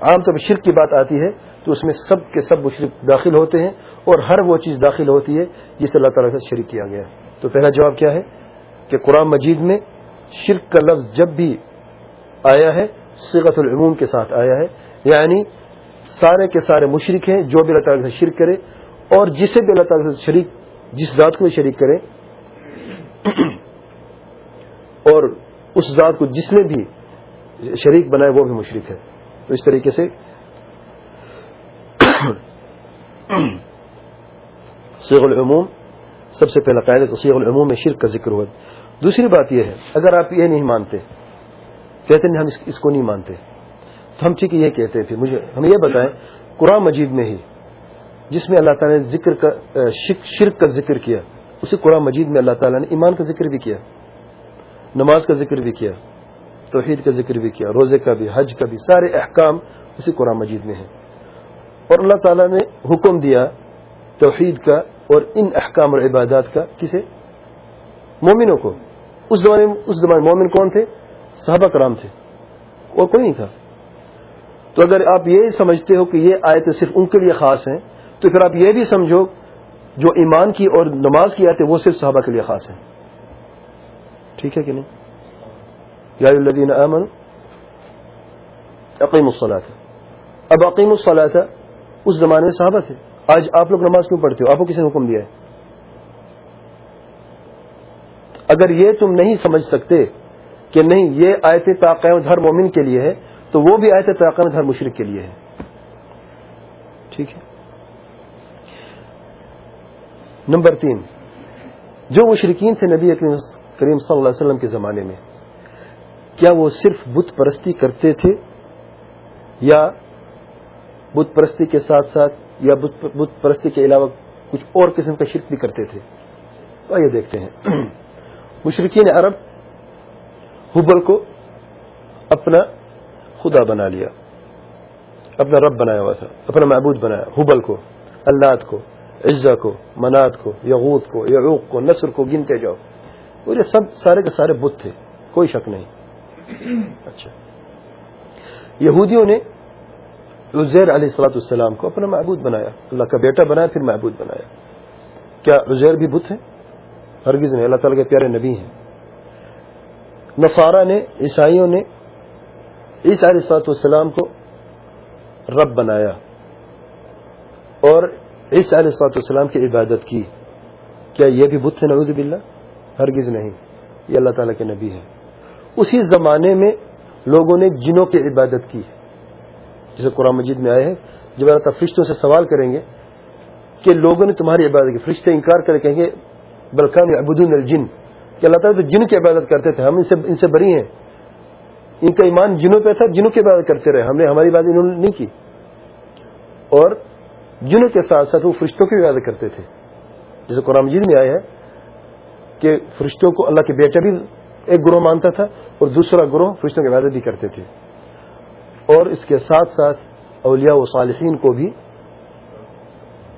عام طور پر شرک کی بات آتی ہے تو اس میں سب کے سب مشرک داخل ہوتے ہیں اور ہر وہ چیز داخل ہوتی ہے جسے اللہ تعالیٰ سے شریک کیا گیا۔ تو پہلا جواب کیا ہے کہ قرآن مجید میں شرک کا لفظ جب بھی آیا ہے صیغۃ العموم کے ساتھ آیا ہے، یعنی سارے کے سارے مشرک ہیں جو بھی اللہ تعالیٰ سے شرک کرے، اور جسے بھی اللہ تعالیٰ سے شریک، جس ذات کو بھی شریک کرے اور اس ذات کو جس نے بھی شریک بنائے وہ بھی مشرک ہے۔ تو اس طریقے سے صیغ العموم سب سے پہلا قاعدہ تو صیغ العموم میں شرک کا ذکر ہوا۔ دوسری بات یہ ہے اگر آپ یہ نہیں مانتے، کہتے ہیں ہم اس کو نہیں مانتے، تو ہم ٹھیک یہ کہتے ہیں، پھر مجھے ہمیں یہ بتائیں قرآن مجید میں ہی جس میں اللہ تعالیٰ نے ذکر کا شرک کا ذکر کیا، اسی قرآن مجید میں اللہ تعالیٰ نے ایمان کا ذکر بھی کیا، نماز کا ذکر بھی کیا، توحید کا ذکر بھی کیا، روزے کا بھی، حج کا بھی، سارے احکام اسی قرآن مجید میں ہیں۔ اور اللہ تعالیٰ نے حکم دیا توحید کا اور ان احکام اور عبادات کا کسے؟ مومنوں کو۔ اس زمانے مومن کون تھے؟ صحابہ کرام تھے، اور کوئی نہیں تھا۔ تو اگر آپ یہ سمجھتے ہو کہ یہ آیتیں صرف ان کے لیے خاص ہیں تو پھر آپ یہ بھی سمجھو جو ایمان کی اور نماز کی آیتیں وہ صرف صحابہ کے لیے خاص ہیں۔ ٹھیک ہے کہ نہیں؟ یا ایھا الذین آمنوا اقیموا الصلاۃ، اب اقیموا الصلاۃ اس زمانے میں صحابہ تھے، آج آپ لوگ نماز کیوں پڑھتے ہو؟ آپ کو کس نے حکم دیا ہے؟ اگر یہ تم نہیں سمجھ سکتے کہ نہیں یہ آیتیں تا قیامت ہر مومن کے لیے ہے تو وہ بھی آیتیں تا قیامت ہر مشرک کے لیے ہے۔ ٹھیک ہے۔ نمبر 3، جو مشرکین تھے نبی کریم صلی اللہ علیہ وسلم کے زمانے میں، کیا وہ صرف بت پرستی کرتے تھے یا بت پرستی کے ساتھ ساتھ یا بت پرستی کے علاوہ کچھ اور قسم کا شرک بھی کرتے تھے؟ تو آئیے دیکھتے ہیں۔ مشرکین عرب حبل کو اپنا خدا بنا لیا، اپنا رب بنایا ہوا تھا، اپنا معبود بنایا، حبل کو، اللات کو، عزہ کو، منات کو، یغوث کو، یعوق کو، نصر کو گنتے جاؤ، اور یہ سب سارے کے سارے بت تھے، کوئی شک نہیں۔ اچھا، یہودیوں نے عزیر علیہ السلام کو اپنا معبود بنایا، اللہ کا بیٹا بنایا، پھر معبود بنایا۔ کیا عزیر بھی بت ہے؟ ہرگز نہیں، اللہ تعالیٰ کے پیارے نبی ہیں۔ نصارہ نے، عیسائیوں نے عیسیٰ علیہ السلام کو رب بنایا اور عیسیٰ علیہ السلام کی عبادت کی، کیا یہ بھی بت ہے؟ نعوذ باللہ، ہرگز نہیں، یہ اللہ تعالیٰ کے نبی ہیں۔ اسی زمانے میں لوگوں نے جنوں کی عبادت کی، جسے قرآن مجید میں آئے ہیں جب اللہ تعالیٰ فرشتوں سے سوال کریں گے کہ لوگوں نے تمہاری عبادت کی، فرشتے انکار کریں، کہیں گے بل کانوا یعبدون الجن، کہ اللہ تعالیٰ تو جن کی عبادت کرتے تھے، ہم ان سے بری ہیں، ان کا ایمان جنوں پہ تھا، جنوں کی عبادت کرتے رہے، ہماری عبادت انہوں نے نہیں کی، اور جنوں کے ساتھ ساتھ وہ فرشتوں کی عبادت کرتے تھے. جیسے قرآن مجید میں آیا ہے کہ فرشتوں کو اللہ کے بیٹا بھی ایک گروہ مانتا تھا اور دوسرا گروہ فرشتوں کی عبادت بھی کرتے تھے، اور اس کے ساتھ ساتھ اولیاء و صالحین کو بھی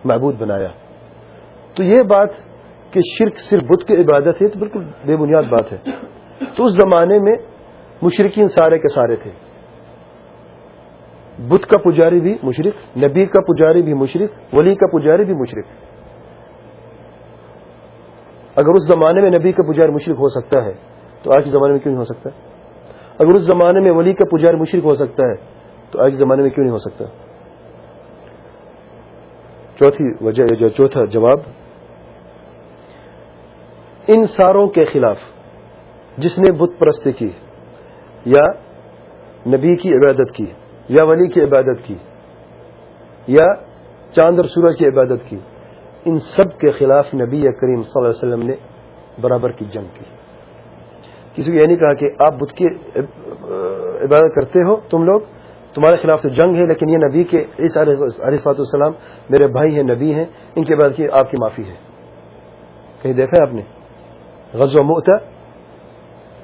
معبود بنایا. تو یہ بات کہ شرک صرف بت کی عبادت ہے تو بالکل بے بنیاد بات ہے. تو اس زمانے میں مشرکین سارے کے سارے تھے، بت کا پجاری بھی مشرک، نبی کا پجاری بھی مشرک، ولی کا پجاری بھی مشرک. اگر اس زمانے میں نبی کا پجاری مشرک ہو سکتا ہے تو آج کے زمانے میں کیوں نہیں ہو سکتا؟ اگر اس زمانے میں ولی کا پجاری مشرک ہو سکتا ہے تو آج کے زمانے میں کیوں نہیں ہو سکتا؟ چوتھی وجہ، جو چوتھا جواب، ان ساروں کے خلاف جس نے بت پرستی کی یا نبی کی عبادت کی یا ولی کی عبادت کی یا چاند اور سورج کی عبادت کی، ان سب کے خلاف نبی کریم صلی اللہ علیہ وسلم نے برابر کی جنگ کی. کسی کو یہ نہیں کہا کہ آپ بت کی عبادت کرتے ہو تم لوگ، تمہارے خلاف تو جنگ ہے، لیکن یہ نبی کے عیسیٰ علیہ السلام میرے بھائی ہیں، نبی ہیں، ان کی عبادت کی آپ کی معافی ہے. کہیں دیکھا ہے آپ نے غزوہ مؤتہ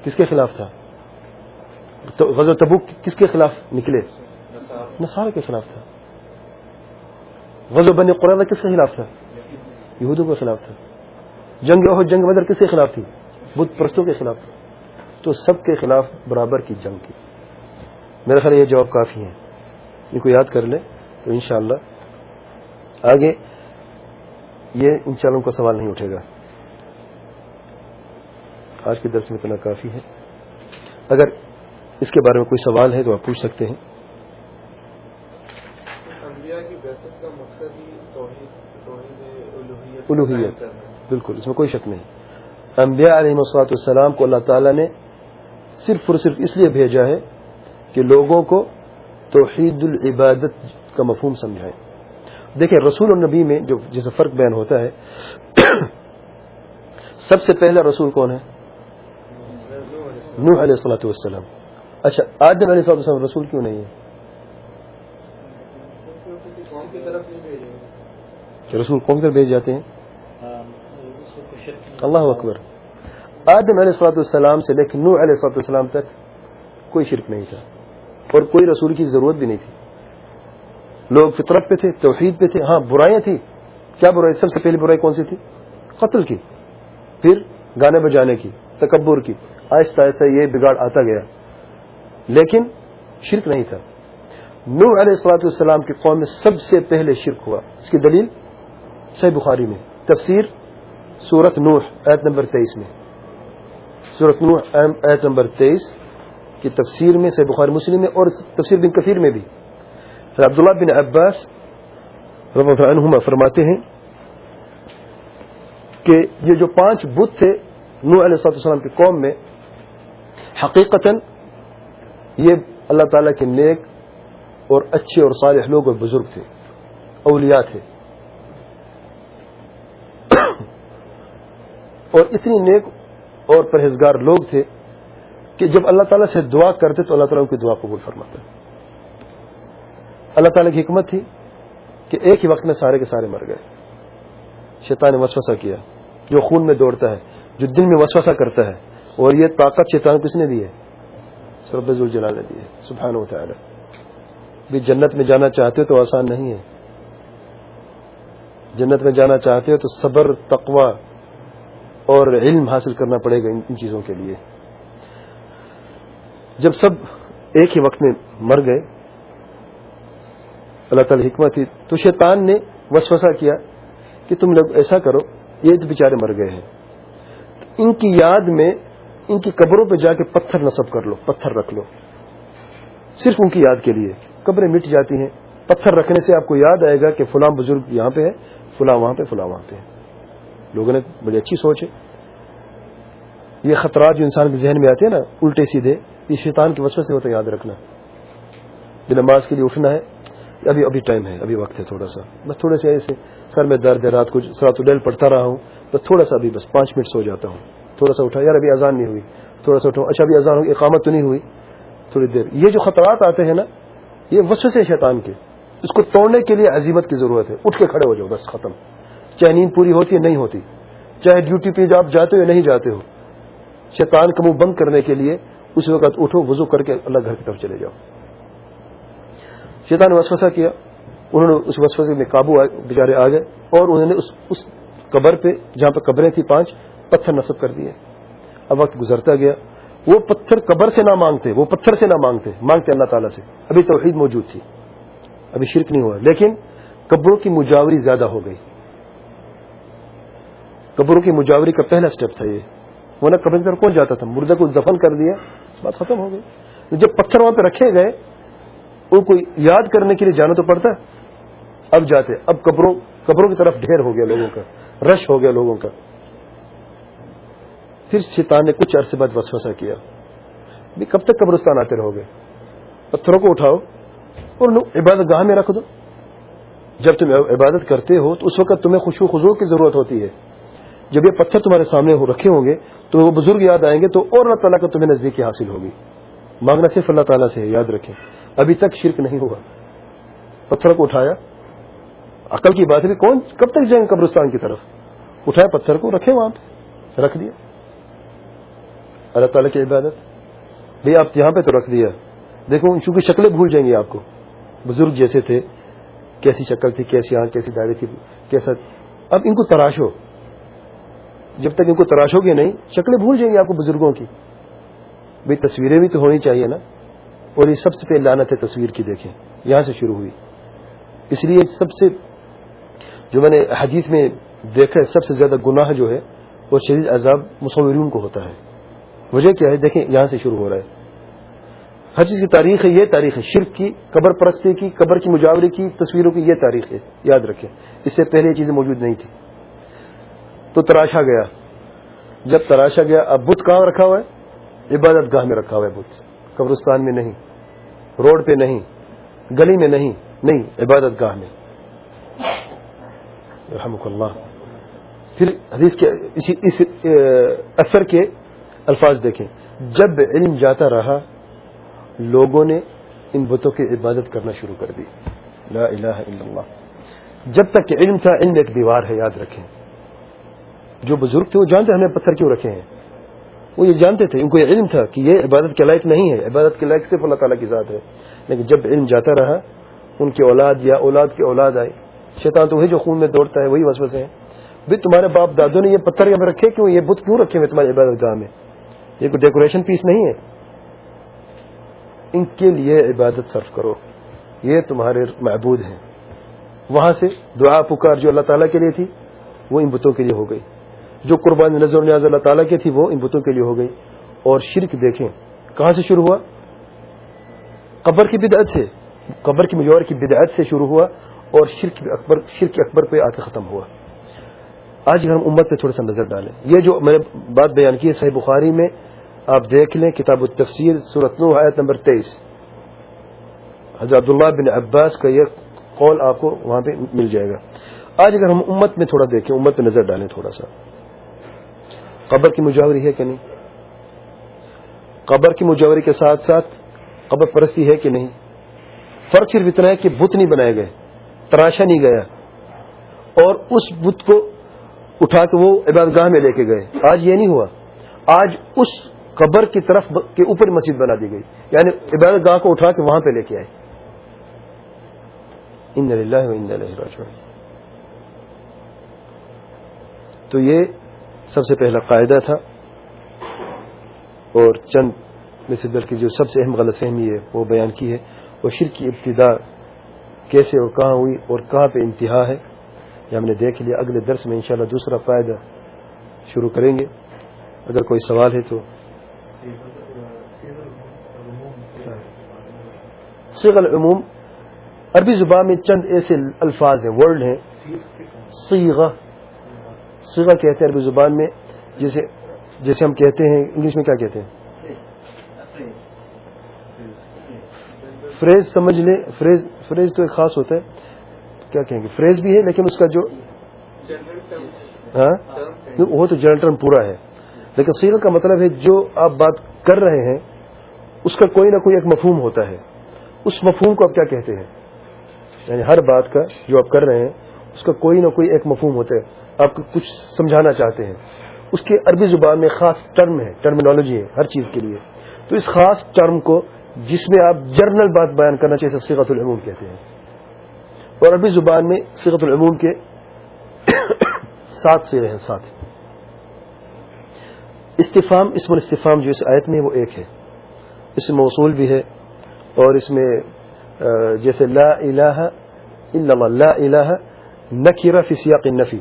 کس کے خلاف تھا؟ غزوہ تبوک کس کے خلاف نکلے؟ نصارہ کے خلاف تھا. غزوہ بنی قریظہ کس کے خلاف تھا؟ یہودوں کے خلاف تھا. جنگ احد، جنگ بدر کس کے خلاف تھی؟ بت پرستوں کے خلاف تھی. تو سب کے خلاف برابر کی جنگ کی. میرا خیال یہ جواب کافی ہے، ان کو یاد کر لیں تو انشاءاللہ آگے یہ انشاءاللہ ان کو سوال نہیں اٹھے گا. آج کے درس میں اتنا کافی ہے. اگر اس کے بارے میں کوئی سوال ہے تو آپ پوچھ سکتے ہیں. انبیاء کی بعثت کا مقصد ہی توحید الوہیت، بالکل اس میں کوئی شک نہیں. انبیاء علیہ الصلوۃ والسلام کو اللہ تعالیٰ نے صرف اور صرف اس لیے بھیجا ہے کہ لوگوں کو توحید العبادت کا مفہوم سمجھائیں. دیکھیں رسول اور نبی میں جو جیسے فرق بیان ہوتا ہے، سب سے پہلا رسول کون ہے؟ نوح علیہ الصلوۃ والسلام. اچھا آدم علیہ الصلوۃ والسلام رسول کیوں نہیں ہے؟ کہ رسول قوم کی طرف بھیج جاتے ہیں. اللہ اکبر. آدم علیہ الصلوۃ والسلام سے لے کر نوح علیہ الصلوۃ والسلام تک کوئی شرک نہیں تھا اور کوئی رسول کی ضرورت بھی نہیں تھی. لوگ فطرت پہ تھے، توحید پہ تھے. ہاں برائیاں تھیں. کیا برائی؟ سب سے پہلی برائی کون سی تھی؟ قتل کی، پھر گانے بجانے کی، تکبر کی. آہستہ آہستہ یہ بگاڑ آتا گیا، لیکن شرک نہیں تھا. نوح علیہ الصلوۃ والسلام کی قوم میں سب سے پہلے شرک ہوا. اس کی دلیل صحیح بخاری میں تفسیر سورۃ نوح آیت نمبر 23 میں، سورۃ نوح آیت نمبر 23 کی تفسیر میں صحیح بخاری مسلم میں اور تفسیر بن کثیر میں بھی عبداللہ بن عباس رضی اللہ عنہما فرماتے ہیں کہ یہ جو 5 بت تھے نوح علیہ السلام کی قوم میں، حقیقتاً یہ اللہ تعالیٰ کے نیک اور اچھے اور صالح لوگ اور بزرگ تھے، اولیاء تھے، اور اتنی نیک اور پرہیزگار لوگ تھے کہ جب اللہ تعالیٰ سے دعا کرتے تو اللہ تعالیٰ ان کی دعا قبول فرماتا. اللہ تعالیٰ کی حکمت تھی کہ ایک ہی وقت میں سارے کے سارے مر گئے. شیطان نے وسوسہ کیا، جو خون میں دوڑتا ہے، جو دل میں وسوسہ کرتا ہے، اور یہ طاقت شیطان کس نے دی ہے؟ رب ذوالجلال نے دی ہے سبحانہ و تعالی. بھی جنت میں جانا چاہتے ہو تو آسان نہیں ہے. جنت میں جانا چاہتے ہو تو صبر، تقوی اور علم حاصل کرنا پڑے گا ان چیزوں کے لیے. جب سب ایک ہی وقت میں مر گئے، اللہ تعالی حکمت تھی تو شیطان نے وسوسہ کیا کہ تم لوگ ایسا کرو، یہ تو بیچارے مر گئے ہیں، ان کی یاد میں ان کی قبروں پہ جا کے پتھر نصب کر لو، پتھر رکھ لو صرف ان کی یاد کے لیے. قبریں مٹ جاتی ہیں، پتھر رکھنے سے آپ کو یاد آئے گا کہ فلاں بزرگ یہاں پہ ہے، فلاں وہاں پہ، فلاں وہاں پہ ہے. لوگوں نے بڑی اچھی سوچ ہے. یہ خطرات جو انسان کے ذہن میں آتے ہیں نا الٹے سیدھے، یہ شیطان کی وسوسے سے ہوتا ہے. یاد رکھنا کہ نماز کے لیے اٹھنا ہے، ابھی ٹائم ہے، ابھی وقت ہے، تھوڑا سا بس، تھوڑے سے ایسے سر میں درد ہے، رات کو صلاۃ اللیل پڑھتا رہا ہوں، بس تھوڑا سا ابھی بس 5 منٹ سو جاتا ہوں، تھوڑا سا اٹھا، یار ابھی اذان نہیں ہوئی، تھوڑا سا اٹھا، اچھا ابھی اذان ہوئی، اقامت تو نہیں ہوئی، تھوڑی دیر. یہ جو خطرات آتے ہیں نا یہ وسوسے شیطان کے, اس کو توڑنے کے لیے عزیمت کی ضرورت ہے. اٹھ کے کھڑے ہو جاؤ, بس ختم. چاہے نیند پوری ہوتی ہے نہیں ہوتی, چاہے ڈیوٹی پہ آپ جاتے ہو یا نہیں جاتے ہو, شیطان کا منہ بند کرنے کے لیے اس وقت اٹھو, وضو کر کے اللہ گھر کی طرف چلے جاؤ. شیطان نے وسوسہ کیا, انہوں نے اس وسوسے میں قابو بیچارے آ گئے, اور انہوں نے اس قبر پہ جہاں پہ قبریں تھیں 5 پتھر نصب کر دیے. اب وقت گزرتا گیا, وہ پتھر قبر سے نہ مانگتے, وہ پتھر سے نہ مانگتے اللہ تعالیٰ سے. ابھی توحید موجود تھی, ابھی شرک نہیں ہوا, لیکن قبروں کی مجاوری زیادہ ہو گئی. قبروں کی مجاوری کا پہلا سٹیپ تھا یہ, ورنہ قبر کی طرف کون جاتا تھا؟ مردہ کو دفن کر دیا, بات ختم ہو گئی. جب پتھر وہاں پہ رکھے گئے, ان کو یاد کرنے کے لیے جانا تو پڑتا. اب جاتے, اب قبروں کی طرف ڈھیر ہو گیا لوگوں کا, رش ہو گیا لوگوں کا. پھر شیطان نے کچھ عرصے بعد وسوسہ کیا, بھی کب تک قبرستان آتے رہو گے؟ پتھروں کو اٹھاؤ اور عبادت گاہ میں رکھ دو. جب تم عبادت کرتے ہو تو اس وقت تمہیں خشوع و خضوع کی ضرورت ہوتی ہے. جب یہ پتھر تمہارے سامنے رکھے ہوں گے تو وہ بزرگ یاد آئیں گے, تو اور اللہ تعالیٰ کو تمہیں نزدیکی حاصل ہوگی. مانگنا صرف اللہ تعالیٰ سے ہے, یاد رکھیں. ابھی تک شرک نہیں ہوا. پتھر کو اٹھایا, عقل کی بات ہے, کون کب تک جائیں گے قبرستان کی طرف؟ اٹھایا پتھر کو, رکھے وہاں پہ, رکھ دیا. اللہ تعالیٰ کی عبادت بھئی آپ یہاں پہ تو رکھ دیا, دیکھو چونکہ شکلیں بھول جائیں گے آپ کو. بزرگ جیسے تھے, کیسی شکل تھی, کیسی آنکھ, کیسی داڑھی تھی, کیسا. اب ان کو تراشو, جب تک ان کو تراشو گے نہیں شکلیں بھول جائیں گے آپ کو بزرگوں کی. بھئی تصویریں بھی تو ہونی چاہیے نا, اور یہ سب سے پہلے لعنت ہے تصویر کی. دیکھیں یہاں سے شروع ہوئی. اس لیے سب سے جو میں نے حدیث میں دیکھا ہے, سب سے زیادہ گناہ جو ہے وہ شدید عذاب مصورین کو ہوتا ہے. وجہ کیا ہے؟ دیکھیں یہاں سے شروع ہو رہا ہے. ہر چیز کی تاریخ ہے, یہ تاریخ ہے شرک کی, قبر پرستی کی, قبر کی مجاوری کی, تصویروں کی, یہ تاریخ ہے, یاد رکھیں. اس سے پہلے یہ چیزیں موجود نہیں تھی. تو تراشا گیا. جب تراشا گیا, اب بت کہاں رکھا ہوا ہے؟ عبادت گاہ میں رکھا ہوا ہے بت. قبرستان میں نہیں, روڈ پہ نہیں, گلی میں نہیں, عبادت گاہ میں. رحمک اللہ. پھر حدیث کے اس اثر کے الفاظ دیکھیں. جب علم جاتا رہا لوگوں نے ان بتوں کی عبادت کرنا شروع کر دی. لا الہ الا اللہ. جب تک کہ علم تھا, علم ایک دیوار ہے, یاد رکھیں. جو بزرگ تھے وہ جانتے ہمیں پتھر کیوں رکھے ہیں, وہ یہ جانتے تھے, ان کو یہ علم تھا کہ یہ عبادت کے لائق نہیں ہے, عبادت کے لائق صرف اللہ تعالیٰ کی ذات ہے. لیکن جب علم جاتا رہا, ان کی اولاد یا اولاد کی اولاد آئی. شیطان تو وہی جو خون میں دوڑتا ہے, وہی وسوسے ہیں. بھئی تمہارے باپ دادوں نے یہ پتھر یہاں پہ رکھے کیوں, یہ بت کیوں رکھے ہوئے تمہاری عبادت گاہ میں؟ یہ کوئی ڈیکوریشن پیس نہیں ہے. ان کے لیے عبادت صرف کرو, یہ تمہارے معبود ہیں. وہاں سے دعا پکار جو اللہ تعالیٰ کے لیے تھی وہ ان بتوں کے لیے ہو گئی. جو قربان نظر و نیاز اللہ تعالیٰ کی تھی وہ ان بتوں کے لیے ہو گئی. اور شرک دیکھیں کہاں سے شروع ہوا؟ قبر کی بدعت سے, قبر کی مجاور کی بدعت سے شروع ہوا, اور شرک اکبر پہ آ کے ختم ہوا. آج ہم امت پہ تھوڑا سا نظر ڈالیں. یہ جو میں نے بات بیان کی ہے صحیح بخاری میں, آپ دیکھ لیں کتاب التفسیر سورۃ نوح آیت نمبر 23. حضرت عبداللہ بن عباس کا یہ قول آپ کو وہاں پہ مل جائے گا. آج اگر ہم امت میں تھوڑا دیکھیں, امت پہ نظر ڈالیں تھوڑا سا, قبر کی مجاوری ہے کہ نہیں؟ قبر کی مجاوری کے ساتھ ساتھ قبر پرستی ہے کہ نہیں؟ فرق صرف اتنا ہے کہ بت نہیں بنائے گئے, تراشا نہیں گیا, اور اس بت کو اٹھا کے وہ عبادت گاہ میں لے کے گئے. آج یہ نہیں ہوا. آج اس قبر کی طرف کے اوپر مسجد بنا دی گئی, یعنی عبادت گاہ کو اٹھا کے وہاں پہ لے کے آئے. ان للہ و انا الیہ راجعون. تو یہ سب سے پہلا قاعدہ تھا, اور چند میں سے بلکہ جو سب سے اہم غلط فہمی ہے وہ بیان کی ہے. اور شرک کی ابتدا کیسے اور کہاں ہوئی اور کہاں پہ انتہا ہے یہ ہم نے دیکھ لیا. اگلے درس میں انشاءاللہ دوسرا قاعدہ شروع کریں گے. اگر کوئی سوال ہے تو. صیغ العموم عربی زبان میں چند ایسے الفاظ ہیں, ورڈ ہیں. صیغہ کہتے ہیں عربی زبان میں, جیسے ہم کہتے ہیں انگلش میں کیا کہتے ہیں, فریز سمجھ لیں. فریز تو ایک خاص ہوتا ہے, کیا کہیں گے, فریز بھی ہے لیکن اس کا جو وہ تو جنرل ٹرم پورا ہے. لیکن صیغہ کا مطلب ہے جو آپ بات کر رہے ہیں اس کا کوئی نہ کوئی ایک مفہوم ہوتا ہے. اس مفہوم کو آپ کیا کہتے ہیں؟ یعنی ہر بات کا جو آپ کر رہے ہیں اس کا کوئی نہ کوئی ایک مفہوم ہوتا ہے. آپ کو کچھ سمجھانا چاہتے ہیں, اس کے عربی زبان میں خاص ٹرم ہے, ٹرمینالوجی ہے ہر چیز کے لیے. تو اس خاص ٹرم کو جس میں آپ جنرل بات بیان کرنا چاہیے صیغۃ العموم کہتے ہیں. اور عربی زبان میں صیغۃ العموم کے 7 صیغے ہیں. 7 استفہام, اسم الاستفہام جو اس آیت میں وہ ایک ہے, اسم موصول بھی ہے. اور اس میں جیسے لا الہ الا اللہ, لا الہ نکرہ فی سیاق النفی,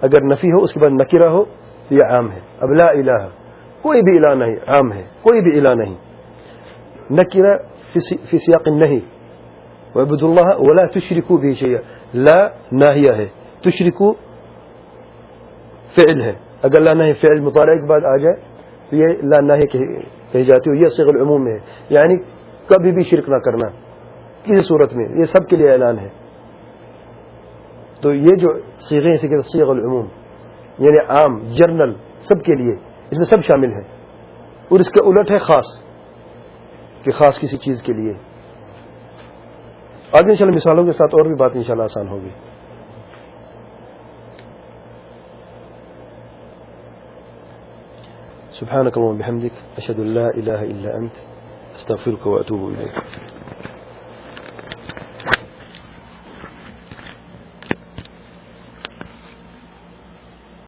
اگر نفی ہو اس کے بعد نکرہ ہو تو یہ عام ہے. اب لا الہ کوئی بھی الہ نہیں, عام ہے کوئی بھی الہ نہیں. نکرہ فی سیاق النہی وعبدوا اللہ ولا تشرکوا به شیئا, لا ناہیہ ہے, تشرکوا فعل ہے. اگر لا ناہی فعل مضارع کے بعد آ جائے تو یہ لا ناہی کہی جاتی ہے. یہ صیغہ العموم میں ہے, یعنی کبھی بھی شرک نہ کرنا کسی صورت میں, یہ سب کے لیے اعلان ہے. تو یہ جو صیغے ہیں صیغہ العموم یعنی عام, جنرل, سب کے لیے, اس میں سب شامل ہیں. اور اس کے الٹ ہے خاص, کہ خاص کسی چیز کے لیے. آگے انشاءاللہ مثالوں کے ساتھ اور بھی بات انشاءاللہ آسان ہوگی. سبحانك اللهم وبحمدك أشهد أن لا إله إلا أنت أستغفرك وأتوب إليك.